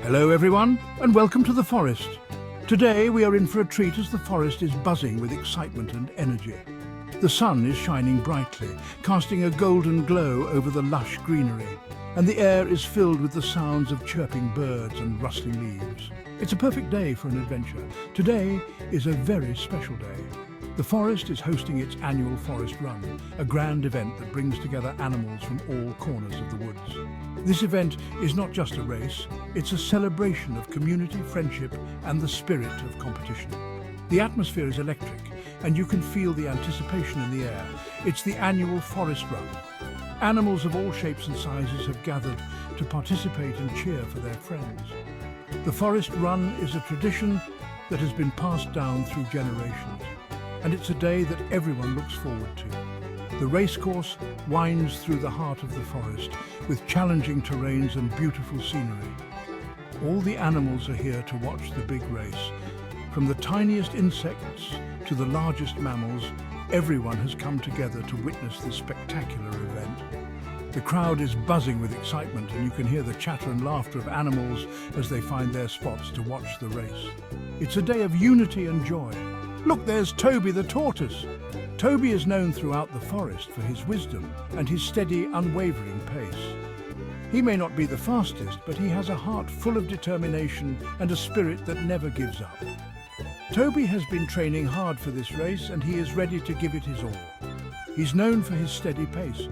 Hello everyone, and welcome to the forest. Today we are in for a treat as the forest is buzzing with excitement and energy. The sun is shining brightly, casting a golden glow over the lush greenery, and the air is filled with the sounds of chirping birds and rustling leaves. It's a perfect day for an adventure. Today is a very special day. The forest is hosting its annual Forest Run, a grand event that brings together animals from all corners of the woods. This event is not just a race, it's a celebration of community, friendship, and the spirit of competition. The atmosphere is electric, and you can feel the anticipation in the air. It's the annual Forest Run. Animals of all shapes and sizes have gathered to participate and cheer for their friends. The Forest Run is a tradition that has been passed down through generations, and it's a day that everyone looks forward to. The racecourse winds through the heart of the forest with challenging terrains and beautiful scenery. All the animals are here to watch the big race. From the tiniest insects to the largest mammals, everyone has come together to witness this spectacular event. The crowd is buzzing with excitement, and you can hear the chatter and laughter of animals as they find their spots to watch the race. It's a day of unity and joy. Look, there's Toby the tortoise. Toby is known throughout the forest for his wisdom and his steady, unwavering pace. He may not be the fastest, but he has a heart full of determination and a spirit that never gives up. Toby has been training hard for this race, and he is ready to give it his all. He's known for his steady pace.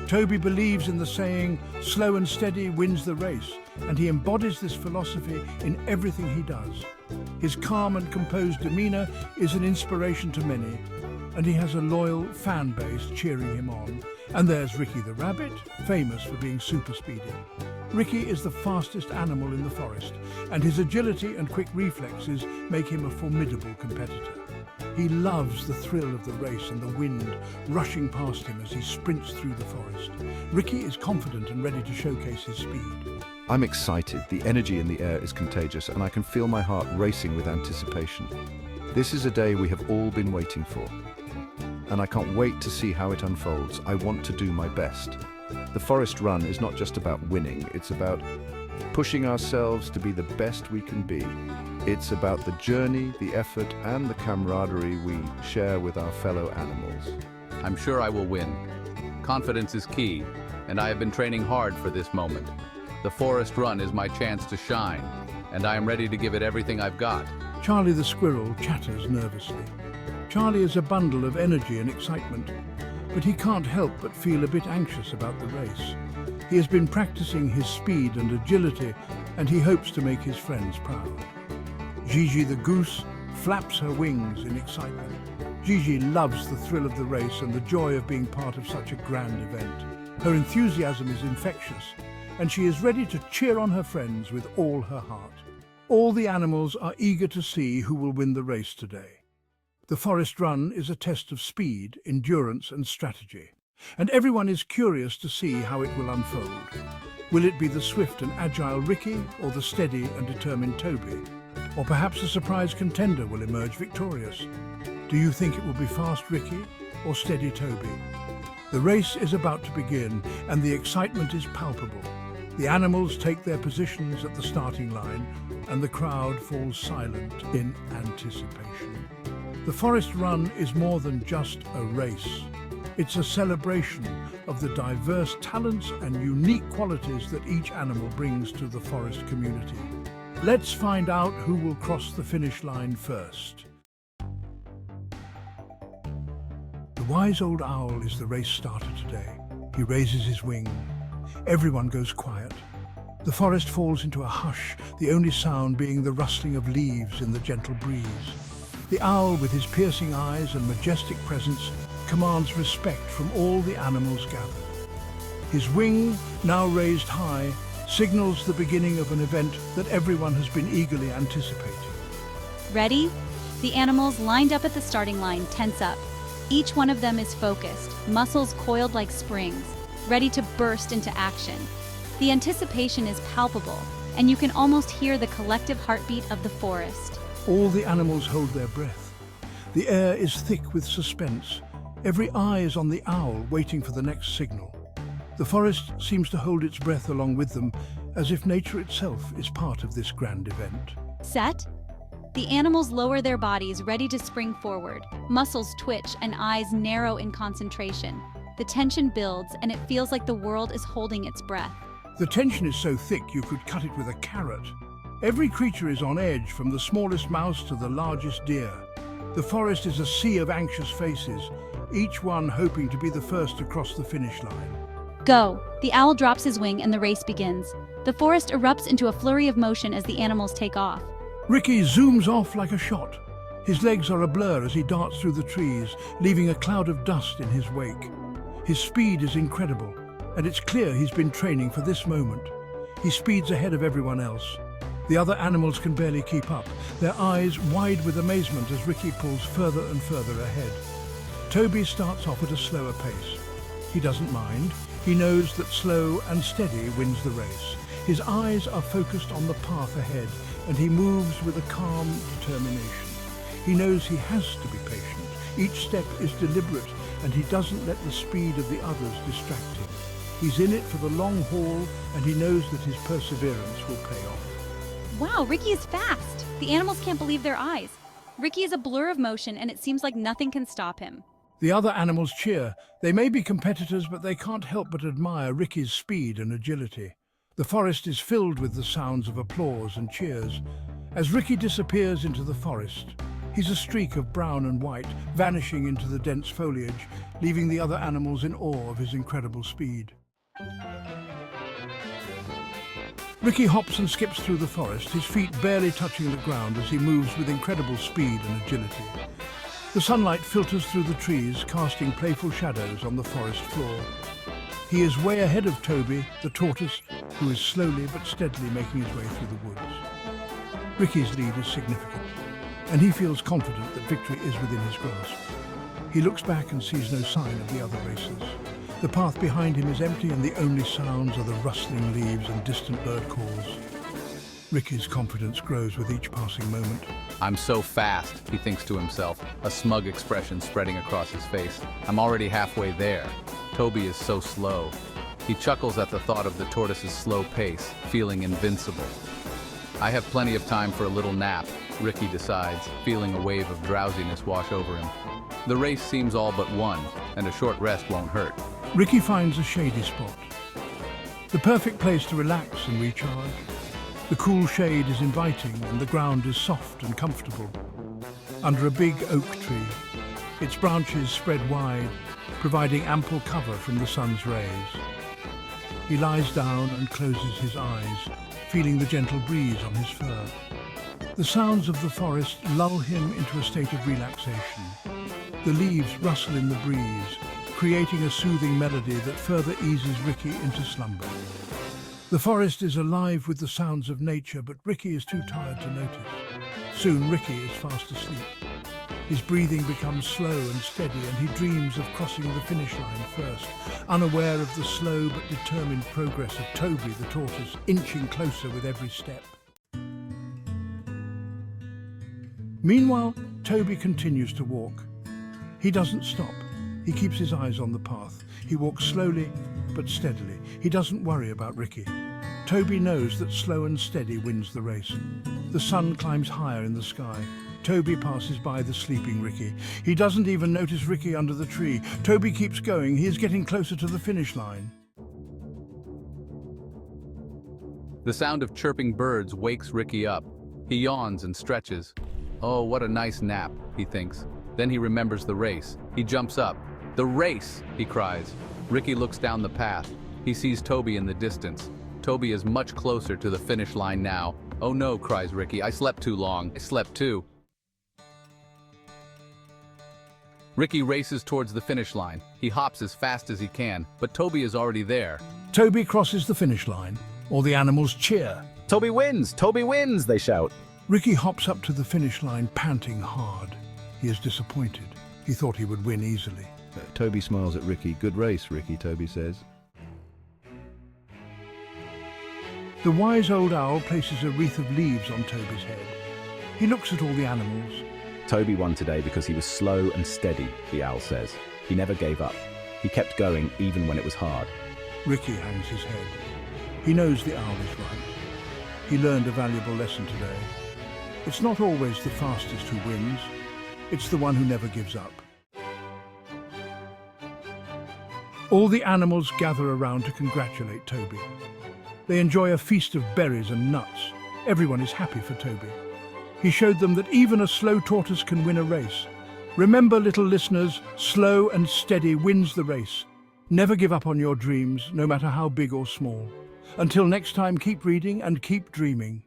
Toby believes in the saying, "Slow and steady wins the race," and he embodies this philosophy in everything he does. His calm and composed demeanor is an inspiration to many, and he has a loyal fan base cheering him on. And there's Ricky the rabbit, famous for being super speedy. Ricky is the fastest animal in the forest, and his agility and quick reflexes make him a formidable competitor. He loves the thrill of the race and the wind rushing past him as he sprints through the forest. Ricky is confident and ready to showcase his speed. I'm excited. The energy in the air is contagious, and I can feel my heart racing with anticipation. This is a day we have all been waiting for, and I can't wait to see how it unfolds. I want to do my best. The Forest Run is not just about winning, it's about pushing ourselves to be the best we can be. It's about the journey, the effort, and the camaraderie we share with our fellow animals. I'm sure I will win. Confidence is key, and I have been training hard for this moment. The Forest Run is my chance to shine, and I am ready to give it everything I've got. Charlie the squirrel chatters nervously. Charlie is a bundle of energy and excitement, but he can't help but feel a bit anxious about the race. He has been practicing his speed and agility, and he hopes to make his friends proud. Gigi the goose flaps her wings in excitement. Gigi loves the thrill of the race and the joy of being part of such a grand event. Her enthusiasm is infectious, and she is ready to cheer on her friends with all her heart. All the animals are eager to see who will win the race today. The Forest Run is a test of speed, endurance, and strategy, and everyone is curious to see how it will unfold. Will it be the swift and agile Ricky, or the steady and determined Toby? Or perhaps a surprise contender will emerge victorious. Do you think it will be fast Ricky or steady Toby? The race is about to begin, and the excitement is palpable. The animals take their positions at the starting line, and the crowd falls silent in anticipation. The Forest Run is more than just a race. It's a celebration of the diverse talents and unique qualities that each animal brings to the forest community. Let's find out who will cross the finish line first. The wise old owl is the race starter today. He raises his wing. Everyone goes quiet. The forest falls into a hush, the only sound being the rustling of leaves in the gentle breeze. The owl, with his piercing eyes and majestic presence, commands respect from all the animals gathered. His wing, now raised high, signals the beginning of an event that everyone has been eagerly anticipating. Ready? The animals lined up at the starting line tense up. Each one of them is focused, muscles coiled like springs, ready to burst into action. The anticipation is palpable, and you can almost hear the collective heartbeat of the forest. All the animals hold their breath. The air is thick with suspense. Every eye is on the owl, waiting for the next signal. The forest seems to hold its breath along with them as if nature itself is part of this grand event. Set? The animals lower their bodies, ready to spring forward. Muscles twitch and eyes narrow in concentration. The tension builds, and it feels like the world is holding its breath. The tension is so thick you could cut it with a carrot. Every creature is on edge, from the smallest mouse to the largest deer. The forest is a sea of anxious faces, each one hoping to be the first to cross the finish line. Go! The owl drops his wing and the race begins. The forest erupts into a flurry of motion as the animals take off. Ricky zooms off like a shot. His legs are a blur as he darts through the trees, leaving a cloud of dust in his wake. His speed is incredible, and it's clear he's been training for this moment. He speeds ahead of everyone else. The other animals can barely keep up, their eyes wide with amazement as Ricky pulls further and further ahead. Toby starts off at a slower pace. He doesn't mind. He knows that slow and steady wins the race. His eyes are focused on the path ahead, and he moves with a calm determination. He knows he has to be patient. Each step is deliberate, and he doesn't let the speed of the others distract him. He's in it for the long haul, and he knows that his perseverance will pay off. Wow, Ricky is fast! The animals can't believe their eyes. Ricky is a blur of motion, and it seems like nothing can stop him. The other animals cheer. They may be competitors, but they can't help but admire Ricky's speed and agility. The forest is filled with the sounds of applause and cheers. As Ricky disappears into the forest, he's a streak of brown and white, vanishing into the dense foliage, leaving the other animals in awe of his incredible speed. Ricky hops and skips through the forest, his feet barely touching the ground as he moves with incredible speed and agility. The sunlight filters through the trees, casting playful shadows on the forest floor. He is way ahead of Toby, the tortoise, who is slowly but steadily making his way through the woods. Ricky's lead is significant, and he feels confident that victory is within his grasp. He looks back and sees no sign of the other racers. The path behind him is empty, and the only sounds are the rustling leaves and distant bird calls. Ricky's confidence grows with each passing moment. I'm so fast, he thinks to himself, a smug expression spreading across his face. I'm already halfway there. Toby is so slow. He chuckles at the thought of the tortoise's slow pace, feeling invincible. I have plenty of time for a little nap, Ricky decides, feeling a wave of drowsiness wash over him. The race seems all but won, and a short rest won't hurt. Ricky finds a shady spot. The perfect place to relax and recharge. The cool shade is inviting, and the ground is soft and comfortable. Under a big oak tree, its branches spread wide, providing ample cover from the sun's rays. He lies down and closes his eyes, feeling the gentle breeze on his fur. The sounds of the forest lull him into a state of relaxation. The leaves rustle in the breeze, creating a soothing melody that further eases Ricky into slumber. The forest is alive with the sounds of nature, but Ricky is too tired to notice. Soon Ricky is fast asleep. His breathing becomes slow and steady, and he dreams of crossing the finish line first, unaware of the slow but determined progress of Toby the tortoise, inching closer with every step. Meanwhile, Toby continues to walk. He doesn't stop. He keeps his eyes on the path. He walks slowly but steadily. He doesn't worry about Ricky. Toby knows that slow and steady wins the race. The sun climbs higher in the sky. Toby passes by the sleeping Ricky. He doesn't even notice Ricky under the tree. Toby keeps going. He is getting closer to the finish line. The sound of chirping birds wakes Ricky up. He yawns and stretches. Oh, what a nice nap, he thinks. Then he remembers the race. He jumps up. The race, he cries. Ricky looks down the path. He sees Toby in the distance. Toby is much closer to the finish line now. Oh no, cries Ricky, I slept too long. I slept too. Ricky races towards the finish line. He hops as fast as he can, but Toby is already there. Toby crosses the finish line. All the animals cheer. Toby wins! Toby wins! They shout. Ricky hops up to the finish line, panting hard. He is disappointed. He thought he would win easily. Toby smiles at Ricky. Good race, Ricky, Toby says. The wise old owl places a wreath of leaves on Toby's head. He looks at all the animals. Toby won today because he was slow and steady, the owl says. He never gave up. He kept going even when it was hard. Ricky hangs his head. He knows the owl is right. He learned a valuable lesson today. It's not always the fastest who wins. It's the one who never gives up. All the animals gather around to congratulate Toby. They enjoy a feast of berries and nuts. Everyone is happy for Toby. He showed them that even a slow tortoise can win a race. Remember, little listeners, slow and steady wins the race. Never give up on your dreams, no matter how big or small. Until next time, keep reading and keep dreaming.